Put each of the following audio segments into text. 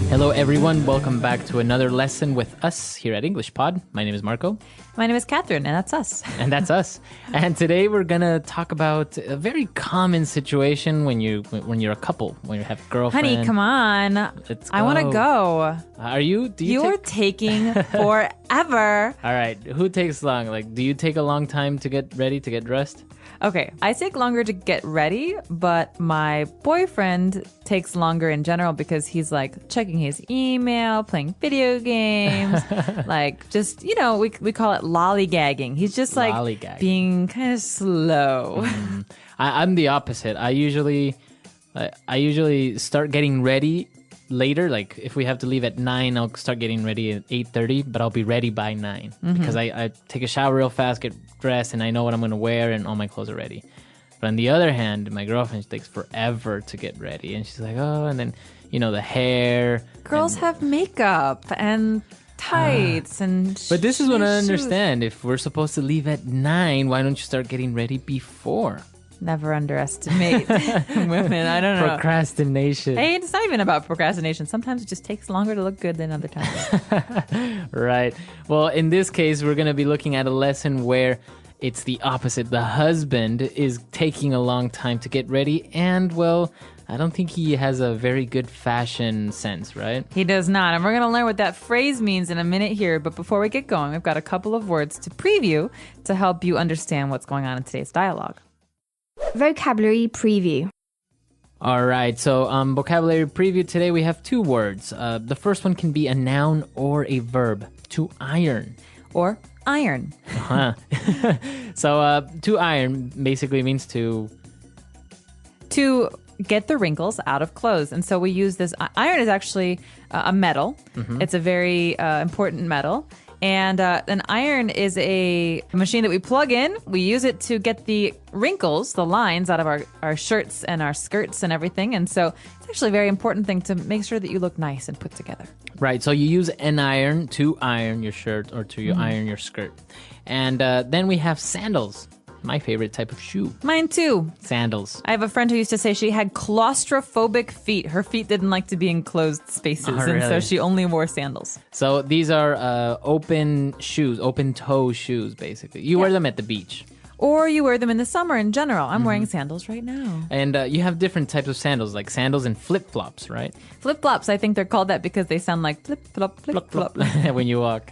Hello, everyone. Welcome back to another lesson with us here at English Pod. My name is Marco. My name is Catherine, and that's us. And that's us. And today we're going to talk about a very common situation when you're a couple, when you have a girlfriend. Honey, come on. Let's I want to go. Are you? You're taking forever. All right. Who takes long? Like, do you take a long time to get ready, to get dressed? Okay, I take longer to get ready, but my boyfriend takes longer in general because he's like checking his email, playing video games, like just, we call it lollygagging. He's just like being kind of slow. I'm the opposite. I usually start getting ready later. Like if we have to leave at 9, I'll start getting ready at 8:30, but I'll be ready by 9 because I take a shower real fast, get dressed, and I know what I'm going to wear and all my clothes are ready. But on the other hand, my girlfriend takes forever to get ready, and she's like, oh, and then, the hair. Girls have makeup and tights But this is what I understand. If we're supposed to leave at 9, why don't you start getting ready before? Never underestimate women. I don't know. Procrastination. Hey, it's not even about procrastination. Sometimes it just takes longer to look good than other times. Right. Well, in this case, we're going to be looking at a lesson where it's the opposite. The husband is taking a long time to get ready, and, well, I don't think he has a very good fashion sense, right? He does not. And we're going to learn what that phrase means in a minute here. But before we get going, we've got a couple of words to preview to help you understand what's going on in today's dialogue. Vocabulary preview. All right, so vocabulary preview today we have 2 words. The first one can be a noun or a verb. To iron. Or iron. So to iron basically means to get the wrinkles out of clothes. And so we use this. Iron is actually a metal. It's a very important metal. And an iron is a machine that we plug in. We use it to get the wrinkles, the lines out of our shirts and our skirts and everything. And so it's actually a very important thing to make sure that you look nice and put together. Right. So you use an iron to iron your shirt or to iron your skirt. And then we have sandals. My favorite type of shoe. Mine too. Sandals. I have a friend who used to say she had claustrophobic feet. Her feet didn't like to be in closed spaces, and so she only wore sandals. So these are open shoes, open toe shoes, basically. You wear them at the beach. Or you wear them in the summer in general. I'm wearing sandals right now. And you have different types of sandals, like sandals and flip-flops, right? Flip-flops, I think they're called that because they sound like flip-flop, flip-flop. When you walk.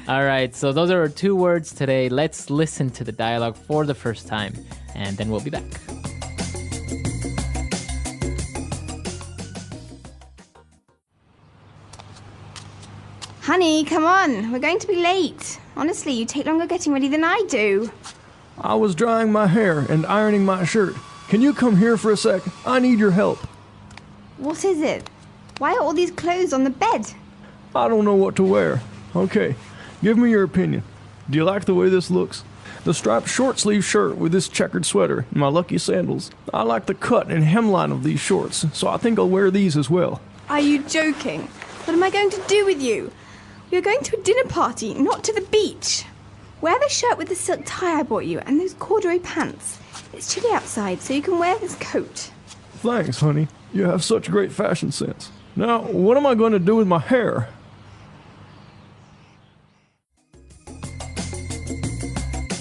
All right, so those are our 2 words today. Let's listen to the dialogue for the first time, and then we'll be back. Honey, come on. We're going to be late. Honestly, you take longer getting ready than I do. I was drying my hair and ironing my shirt. Can you come here for a sec? I need your help. What is it? Why are all these clothes on the bed? I don't know what to wear. Okay, give me your opinion. Do you like the way this looks? The striped short-sleeve shirt with this checkered sweater and my lucky sandals. I like the cut and hemline of these shorts, so I think I'll wear these as well. Are you joking? What am I going to do with you? We are going to a dinner party, not to the beach. Wear the shirt with the silk tie I bought you and those corduroy pants. It's chilly outside, so you can wear this coat. Thanks, honey. You have such great fashion sense. Now, what am I going to do with my hair?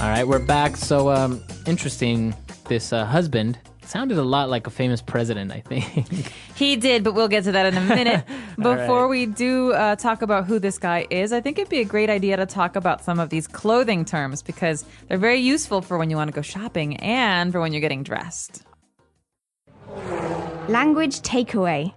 All right, we're back. So, interesting, this husband sounded a lot like a famous president, I think. He did, but we'll get to that in a minute. Before we do talk about who this guy is, I think it'd be a great idea to talk about some of these clothing terms because they're very useful for when you want to go shopping and for when you're getting dressed. Language takeaway.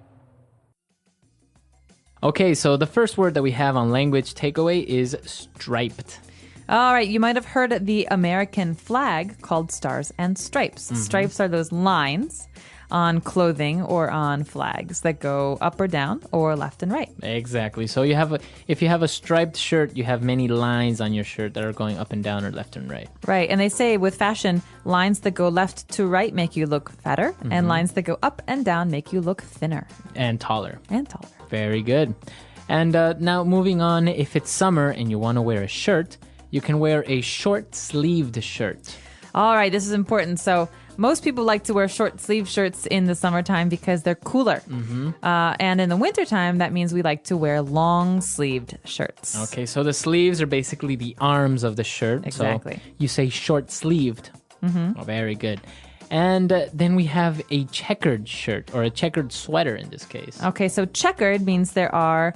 Okay, so the first word that we have on language takeaway is striped. All right, you might have heard the American flag called Stars and Stripes. Stripes are those lines on clothing or on flags that go up or down or left and right. Exactly. So if you have a striped shirt, you have many lines on your shirt that are going up and down or left and right. Right. And they say with fashion, lines that go left to right make you look fatter, and lines that go up and down make you look thinner. And taller. And taller. Very good. And now moving on, if it's summer and you want to wear a shirt, you can wear a short-sleeved shirt. All right, this is important. So Most people like to wear short sleeve shirts in the summertime because they're cooler. And in the wintertime, that means we like to wear long sleeved shirts. Okay, so the sleeves are basically the arms of the shirt. Exactly. So you say short sleeved. Oh, very good. And then we have a checkered shirt or a checkered sweater in this case. Okay, so checkered means there are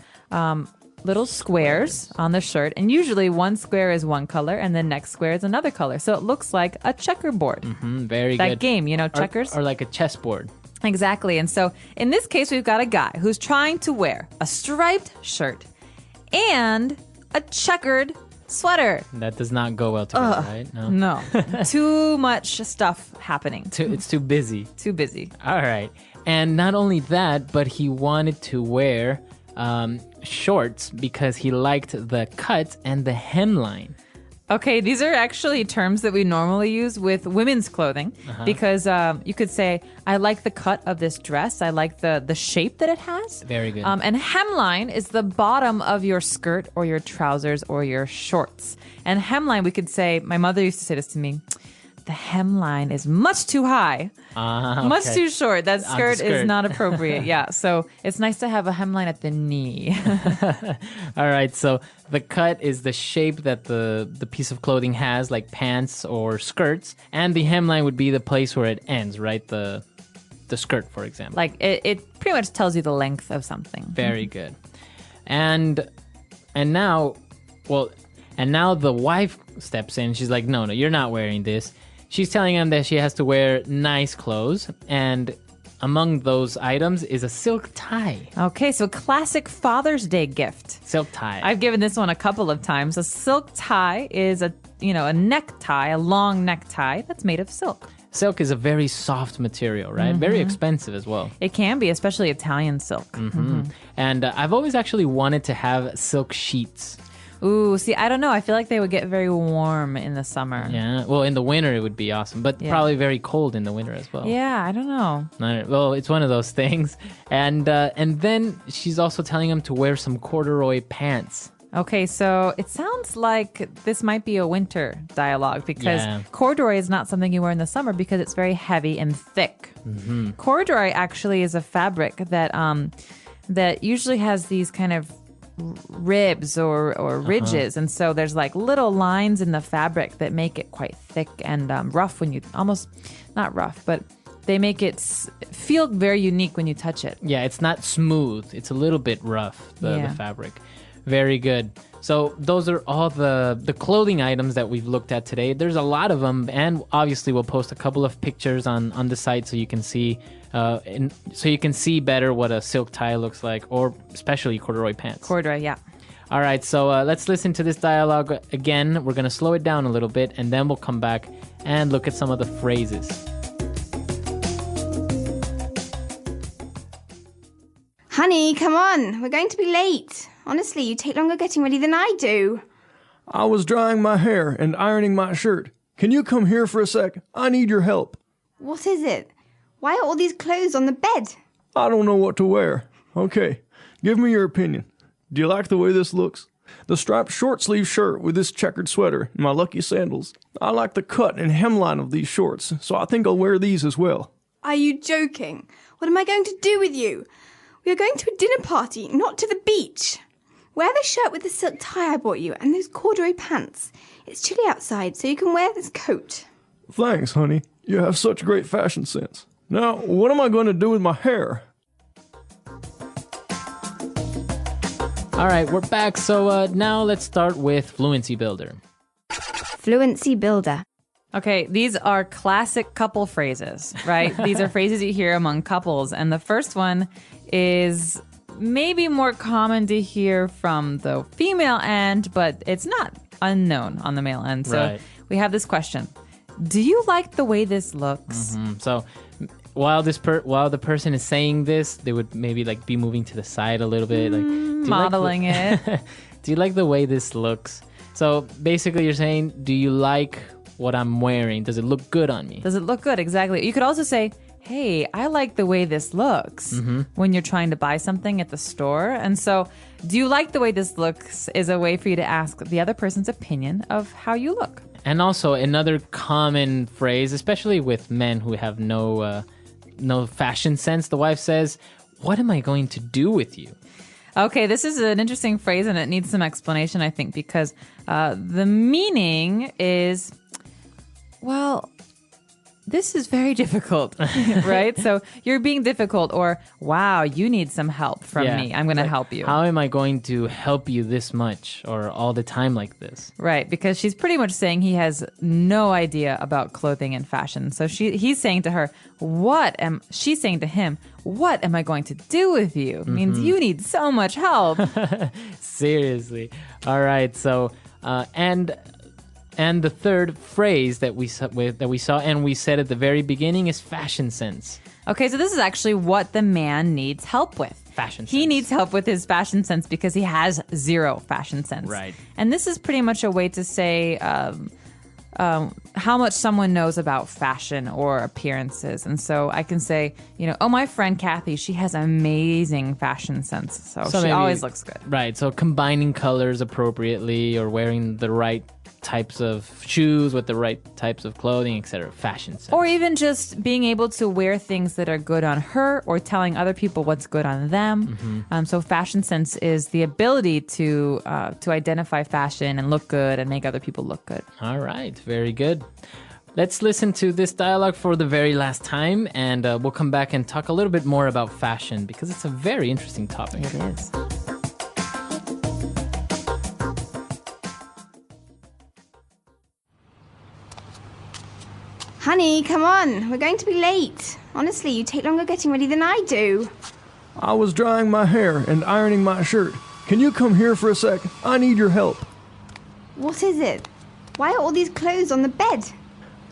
little squares on the shirt, and usually one square is one color and the next square is another color. So it looks like a checkerboard. Very That good. game, you know, checkers? Or like a chessboard. Exactly. And so in this case, we've got a guy who's trying to wear a striped shirt and a checkered sweater. That does not go well together, right? No. No, too much stuff happening. It's too busy. Too busy. All right. And not only that, but he wanted to wear shorts because he liked the cut and the hemline. Okay, these are actually terms that we normally use with women's clothing because you could say, I like the cut of this dress. I like the shape that it has. Very good. And hemline is the bottom of your skirt or your trousers or your shorts. And hemline, we could say, my mother used to say this to me, the hemline is much too high, much too short. That skirt is not appropriate. Yeah, so it's nice to have a hemline at the knee. All right, so the cut is the shape that the piece of clothing has, like pants or skirts, and the hemline would be the place where it ends, right? The skirt, for example. Like it pretty much tells you the length of something. Very good. And now the wife steps in. She's like, no, you're not wearing this. She's telling him that she has to wear nice clothes, and among those items is a silk tie. Okay, so classic Father's Day gift. Silk tie. I've given this one a couple of times. A silk tie is a necktie, a long necktie that's made of silk. Silk is a very soft material, right? Very expensive as well. It can be, especially Italian silk. And I've always actually wanted to have silk sheets. Ooh, see, I don't know. I feel like they would get very warm in the summer. Yeah, well, in the winter it would be awesome, but probably very cold in the winter as well. Yeah, I don't know. Well, it's one of those things. And then she's also telling him to wear some corduroy pants. Okay, so it sounds like this might be a winter dialogue because corduroy is not something you wear in the summer because it's very heavy and thick. Corduroy actually is a fabric that usually has these kind of ribs or ridges, and so there's like little lines in the fabric that make it quite thick and rough when you almost not rough, but they make it feel very unique when you touch it. Yeah, it's not smooth. It's a little bit rough, the fabric. Very good. So those are all the clothing items that we've looked at today. There's a lot of them, and obviously we'll post a couple of pictures on the site so you can see better what a silk tie looks like, or especially corduroy pants. Corduroy, yeah. All right, so let's listen to this dialogue again. We're going to slow it down a little bit, and then we'll come back and look at some of the phrases. Honey, come on. We're going to be late. Honestly, you take longer getting ready than I do. I was drying my hair and ironing my shirt. Can you come here for a sec? I need your help. What is it? Why are all these clothes on the bed? I don't know what to wear. Okay, give me your opinion. Do you like the way this looks? The striped short sleeve shirt with this checkered sweater and my lucky sandals. I like the cut and hemline of these shorts, so I think I'll wear these as well. Are you joking? What am I going to do with you? We are going to a dinner party, not to the beach. Wear the shirt with the silk tie I bought you and those corduroy pants. It's chilly outside, so you can wear this coat. Thanks, honey. You have such great fashion sense. Now, what am I going to do with my hair? All right, we're back. So now let's start with Fluency Builder. Fluency Builder. Okay, these are classic couple phrases, right? These are phrases you hear among couples. And the first one is maybe more common to hear from the female end, but it's not unknown on the male end. So we have this question. Do you like the way this looks? So while the person is saying this, they would maybe like be moving to the side a little bit, like modeling it. Do you like the way this looks? So basically you're saying, do you like what I'm wearing? Does it look good on me? Does it look good? Exactly. You could also say, hey, I like the way this looks when you're trying to buy something at the store. And so, do you like the way this looks is a way for you to ask the other person's opinion of how you look. And also another common phrase, especially with men who have no fashion sense, the wife says, "What am I going to do with you?" Okay, this is an interesting phrase and it needs some explanation, I think, because the meaning is, well, this is very difficult, right? So you're being difficult, or wow, you need some help from me. I'm going to help you. How am I going to help you this much or all the time like this? Right, because she's pretty much saying he has no idea about clothing and fashion. So he's saying to her, she's saying to him, what am I going to do with you? Means you need so much help. Seriously. All right. So, and the third phrase that we saw and we said at the very beginning is fashion sense. Okay, so this is actually what the man needs help with. Fashion sense. He needs help with his fashion sense because he has zero fashion sense. Right. And this is pretty much a way to say how much someone knows about fashion or appearances. And so I can say, oh, my friend Kathy, she has amazing fashion sense. So she always looks good. Right. So combining colors appropriately or wearing the right types of shoes with the right types of clothing, etc. Fashion sense. Or even just being able to wear things that are good on her or telling other people what's good on them. So fashion sense is the ability to identify fashion and look good and make other people look good. All right. Very good. Let's listen to this dialogue for the very last time, and we'll come back and talk a little bit more about fashion because it's a very interesting topic. It is. Honey, come on. We're going to be late. Honestly, you take longer getting ready than I do. I was drying my hair and ironing my shirt. Can you come here for a sec? I need your help. What is it? Why are all these clothes on the bed?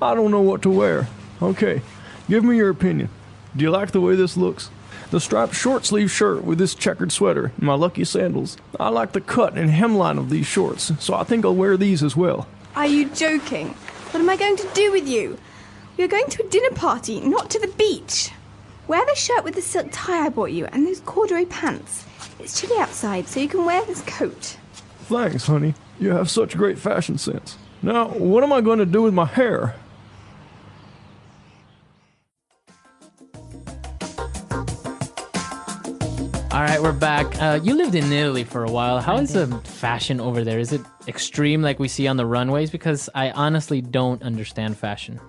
I don't know what to wear. Okay, give me your opinion. Do you like the way this looks? The striped short-sleeve shirt with this checkered sweater and my lucky sandals. I like the cut and hemline of these shorts, so I think I'll wear these as well. Are you joking? What am I going to do with you? We are going to a dinner party, not to the beach. Wear the shirt with the silk tie I bought you and those corduroy pants. It's chilly outside, so you can wear this coat. Thanks, honey. You have such great fashion sense. Now, what am I going to do with my hair? All right, we're back. You lived in Italy for a while. How is the fashion over there? Is it extreme like we see on the runways? Because I honestly don't understand fashion.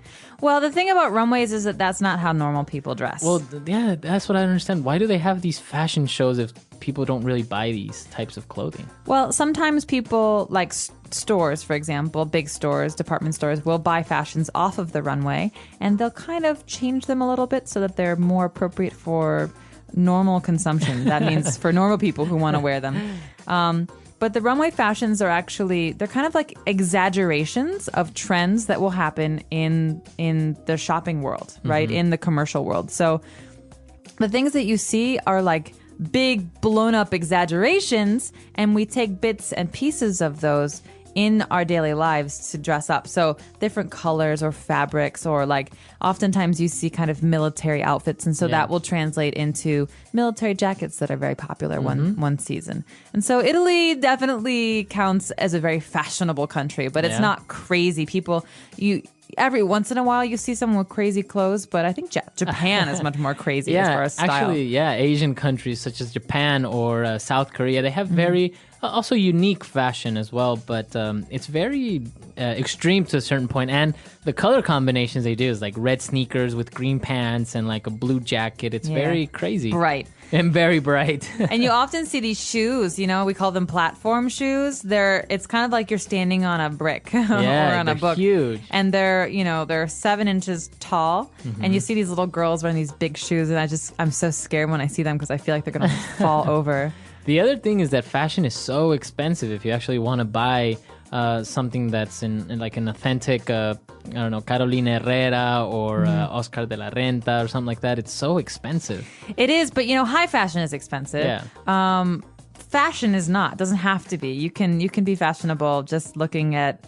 Well, the thing about runways is that that's not how normal people dress. Well, yeah, that's what I don't understand. Why do they have these fashion shows if people don't really buy these types of clothing? Well, sometimes people, like stores, for example, big stores, department stores, will buy fashions off of the runway, and they'll kind of change them a little bit so that they're more appropriate for normal consumption. That means for normal people who want to wear them. But the runway fashions are actually, they're kind of like exaggerations of trends that will happen in the shopping world, right? In the commercial world. So the things that you see are like big blown up exaggerations, and we take bits and pieces of those in our daily lives to dress up. So different colors or fabrics, or like oftentimes you see kind of military outfits. And so that will translate into military jackets that are very popular one season. And so Italy definitely counts as a very fashionable country, but it's not crazy. People, every once in a while you see someone with crazy clothes, but I think Japan is much more crazy as far as style. Actually, Asian countries such as Japan or South Korea, they have very also unique fashion as well, but it's very extreme to a certain point. And the color combinations they do is like red sneakers with green pants and like a blue jacket. It's very crazy. Bright. And very bright. And you often see these shoes, we call them platform shoes. It's kind of like you're standing on a brick or on a book. Huge. And they're 7 inches tall. And you see these little girls wearing these big shoes, and I'm so scared when I see them because I feel like they're going to fall over. The other thing is that fashion is so expensive. If you actually want to buy something that's in like an authentic, Carolina Herrera or Oscar de la Renta or something like that, it's so expensive. It is, but high fashion is expensive. Yeah. Fashion is not. It doesn't have to be. You can be fashionable just looking at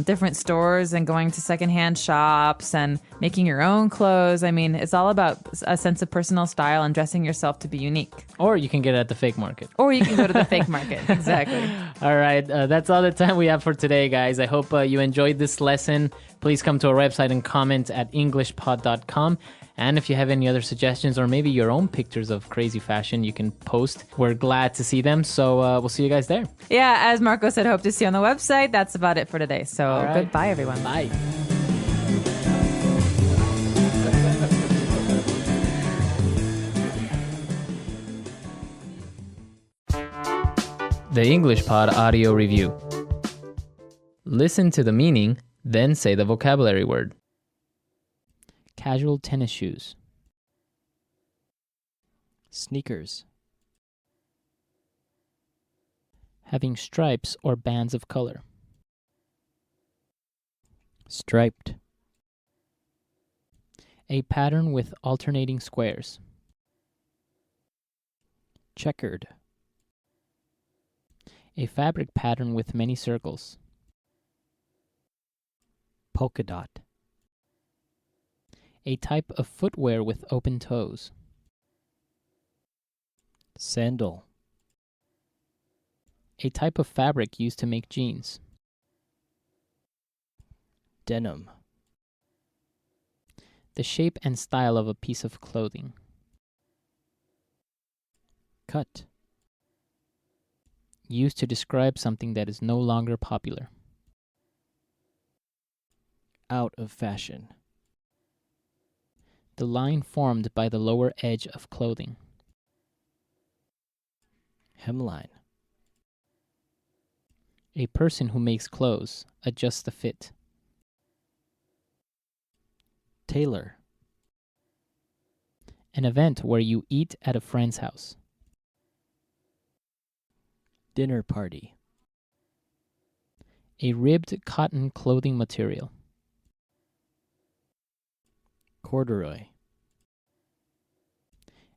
different stores and going to secondhand shops and making your own clothes. I mean, it's all about a sense of personal style and dressing yourself to be unique. Or you can get it at the fake market. Or you can go to the fake market. Exactly. All right. That's all the time we have for today, guys. I hope you enjoyed this lesson. Please come to our website and comment at englishpod.com. And if you have any other suggestions or maybe your own pictures of crazy fashion, you can post. We're glad to see them. So we'll see you guys there. Yeah, as Marco said, hope to see you on the website. That's about it for today. So right. Goodbye, everyone. Bye. The English Pod Audio Review. Listen to the meaning, then say the vocabulary word. Casual tennis shoes. Sneakers. Having stripes or bands of color. Striped. A pattern with alternating squares. Checkered. A fabric pattern with many circles. Polka dot. A type of footwear with open toes. Sandal. A type of fabric used to make jeans. Denim. The shape and style of a piece of clothing. Cut. Used to describe something that is no longer popular. Out of fashion. The line formed by the lower edge of clothing. Hemline. A person who makes clothes, adjusts the fit. Tailor. An event where you eat at a friend's house. Dinner party. A ribbed cotton clothing material. Corduroy.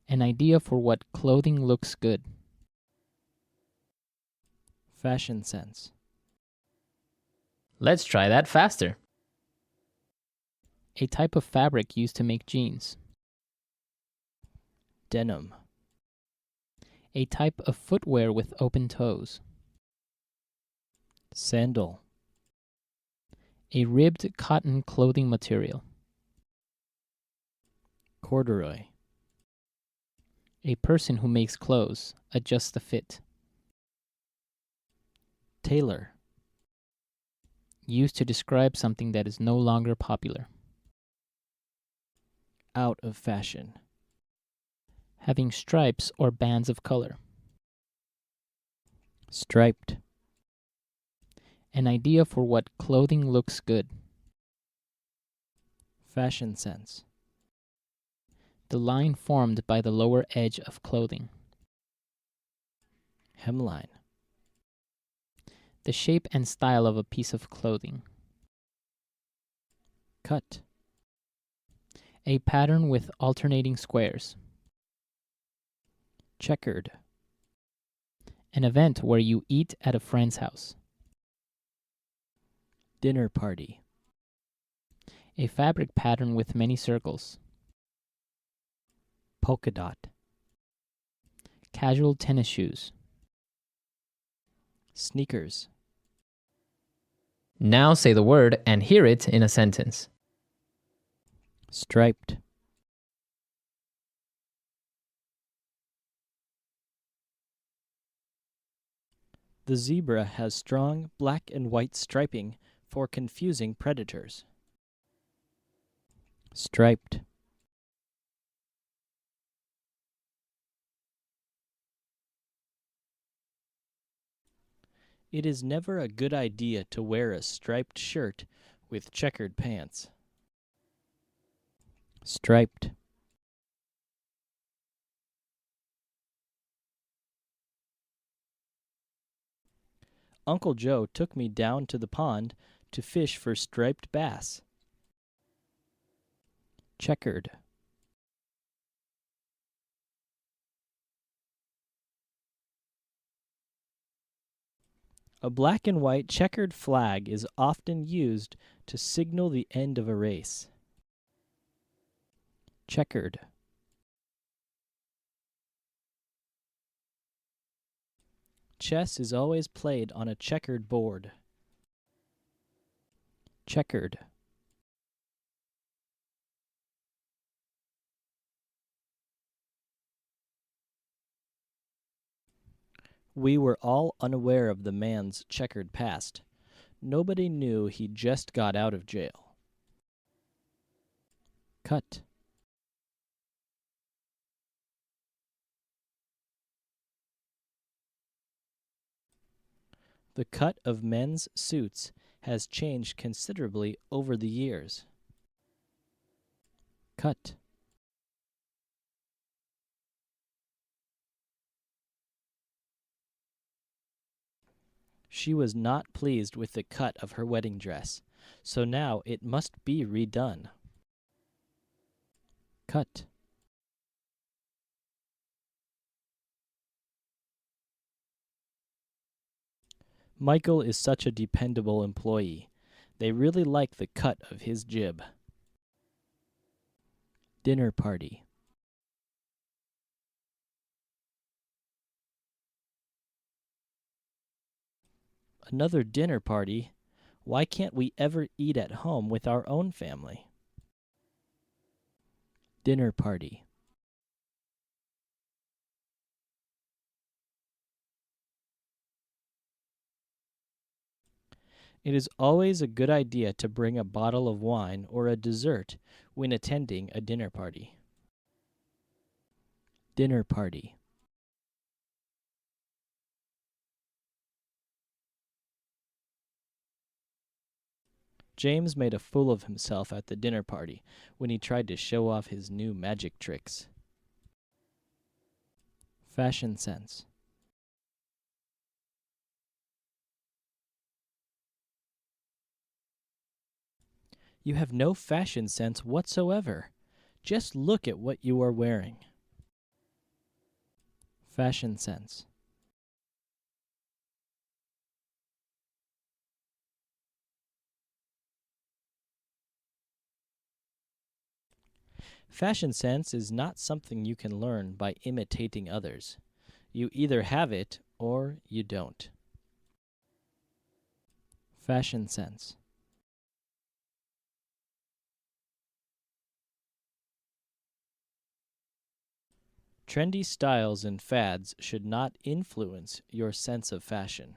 An idea for what clothing looks good. Fashion sense. Let's try that faster. A type of fabric used to make jeans. Denim. A type of footwear with open toes. Sandal. A ribbed cotton clothing material. Corduroy. A person who makes clothes, adjusts the fit. Tailor. Used to describe something that is no longer popular. Out of fashion. Having stripes or bands of color. Striped. An idea for what clothing looks good. Fashion sense. The line formed by the lower edge of clothing. Hemline. The shape and style of a piece of clothing. Cut. A pattern with alternating squares. Checkered. An event where you eat at a friend's house. Dinner party. A fabric pattern with many circles. Polka dot. Casual tennis shoes. Sneakers. Now say the word and hear it in a sentence. Striped. The zebra has strong black and white striping for confusing predators. Striped. It is never a good idea to wear a striped shirt with checkered pants. Striped. Uncle Joe took me down to the pond to fish for striped bass. Checkered. A black and white checkered flag is often used to signal the end of a race. checkered. Chess is always played on a checkered board. Checkered. We were all unaware of the man's checkered past. Nobody knew he just got out of jail. Cut. The cut of men's suits has changed considerably over the years. Cut. She was not pleased with the cut of her wedding dress, so now it must be redone. Cut. Michael is such a dependable employee. They really like the cut of his jib. Dinner party. Another dinner party? Why can't we ever eat at home with our own family? Dinner party. It is always a good idea to bring a bottle of wine or a dessert when attending a dinner party. Dinner party. James made a fool of himself at the dinner party when he tried to show off his new magic tricks. Fashion sense. You have no fashion sense whatsoever. Just look at what you are wearing. Fashion sense. Fashion sense is not something you can learn by imitating others. You either have it or you don't. Fashion sense. Trendy styles and fads should not influence your sense of fashion.